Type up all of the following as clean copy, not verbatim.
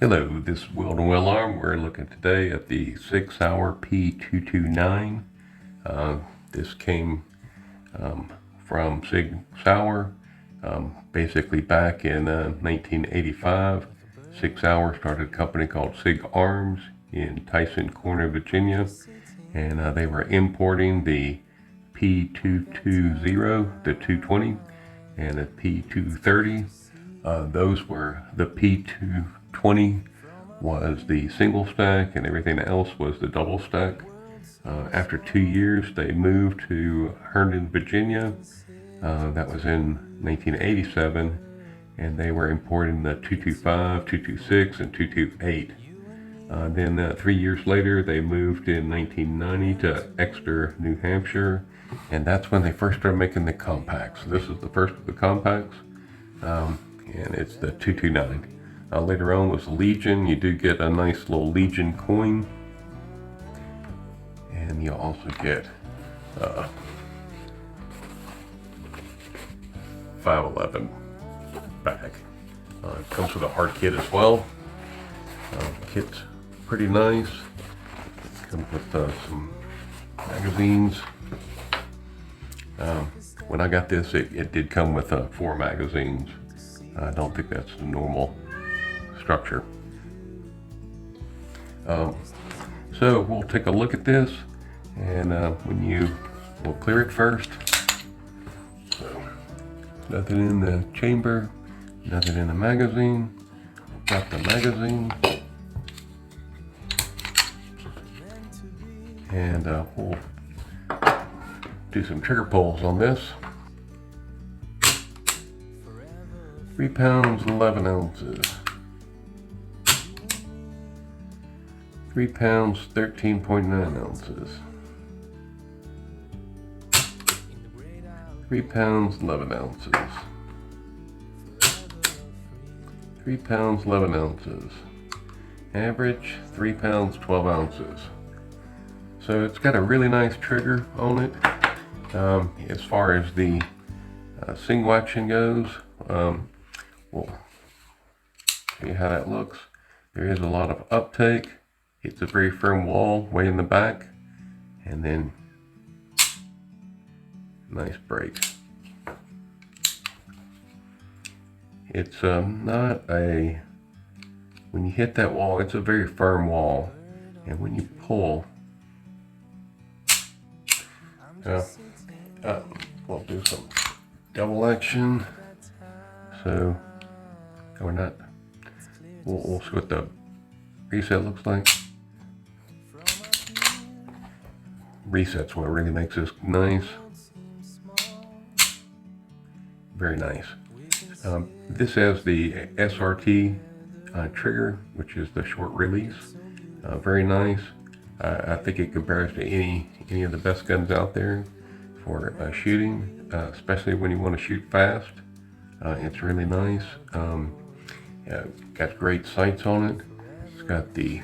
Hello, this is Weldon Well Arm. We're looking today at the Sig Sauer P229. This came from Sig Sauer basically back in 1985. Sig Sauer started a company called Sig Arms in Tyson Corner, Virginia, and they were importing the P220, the 220, and the P230. Those were the P220 was the single stack and everything else was the double stack. After 2 years they moved to Herndon, Virginia. That was in 1987, and they were importing the 225, 226, and 228. Then 3 years later they moved in 1990 to Exeter, New Hampshire, and that's when they first started making the compacts. This is the first of the compacts. And it's the 229. Later on was Legion. You do get a nice little Legion coin, and you also get 511 bag. It comes with a hard kit as well. Kit's pretty nice. It comes with some magazines. When I got this, it did come with 4 magazines. I don't think that's the normal structure. So we'll take a look at this, and we'll clear it first. So nothing in the chamber, nothing in the magazine. Got the magazine, and we'll do some trigger pulls on this. 3 pounds, 11 ounces. 3 pounds, 13.9 ounces. 3 pounds, 11 ounces. 3 pounds, 11 ounces. Average, 3 pounds, 12 ounces. So it's got a really nice trigger on it. As far as the single action goes, we'll see how that looks. There is a lot of uptake. It's a very firm wall way in the back, and then nice break. It's not a, when you hit that wall, it's a very firm wall, and when you pull, we'll do some double action. So we're not, we'll see what the reset looks like. Reset's what really makes this nice. Very nice. This has the SRT trigger, which is the short release. Very nice. I think it compares to any of the best guns out there for shooting, especially when you want to shoot fast. It's really nice. Got great sights on it. It's got the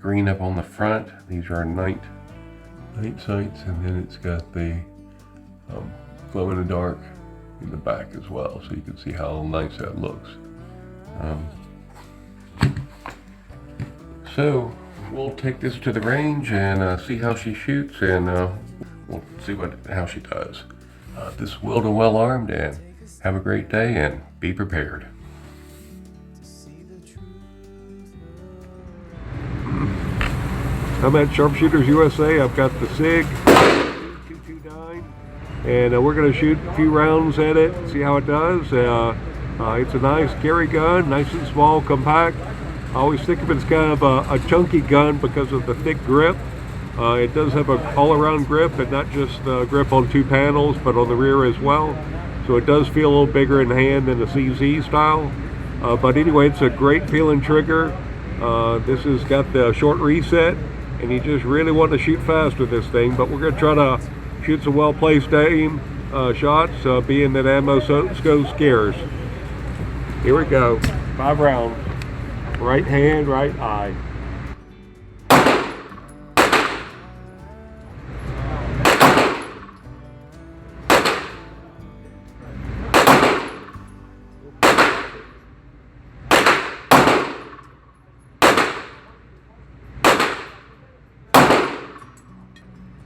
green up on the front. These are night sights, and then it's got the glow in the dark in the back as well, so you can see how nice that looks. So we'll take this to the range and see how she shoots, and we'll see how she does. This is Weldon Well Armed, and have a great day and be prepared. I'm at Sharpshooters USA. I've got the Sig 229, and we're going to shoot a few rounds at it, see how it does. It's a nice carry gun, nice and small, compact. I always think of it as kind of a chunky gun because of the thick grip. It does have an all-around grip, and not just the grip on 2 panels, but on the rear as well. So it does feel a little bigger in hand than the CZ style. But anyway, it's a great feeling trigger. This has got the short reset, and you just really want to shoot fast with this thing. But we're going to try to shoot some well-placed aim shots, being that ammo so scarce. Here we go. 5 rounds. Right hand, right eye.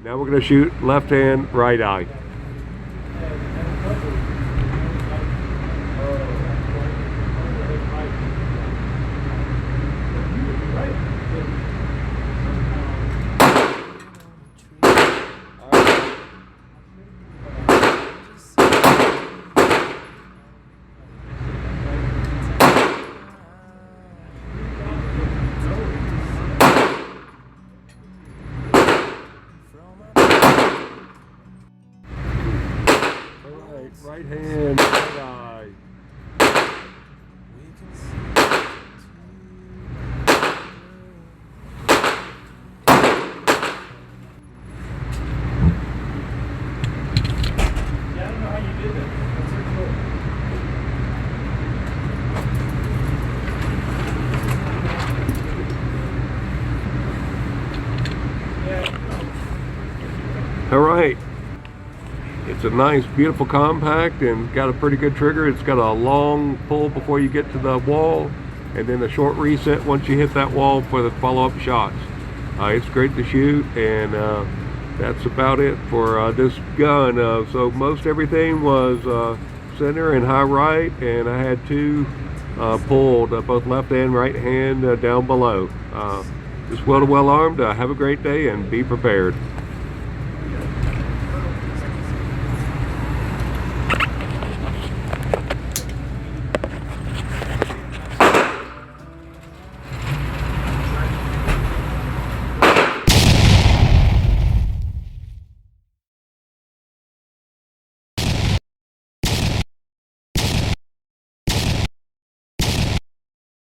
Now we're going to shoot left hand, right eye. Right hand, right eye. Yeah, I don't know how you did that. That's so cool. All right. It's a nice, beautiful compact and got a pretty good trigger. It's got a long pull before you get to the wall and then a short reset once you hit that wall for the follow-up shots. It's great to shoot, and that's about it for this gun. So most everything was center and high right, and I had two pulled, both left and right hand down below. Just well armed. Have a great day and be prepared.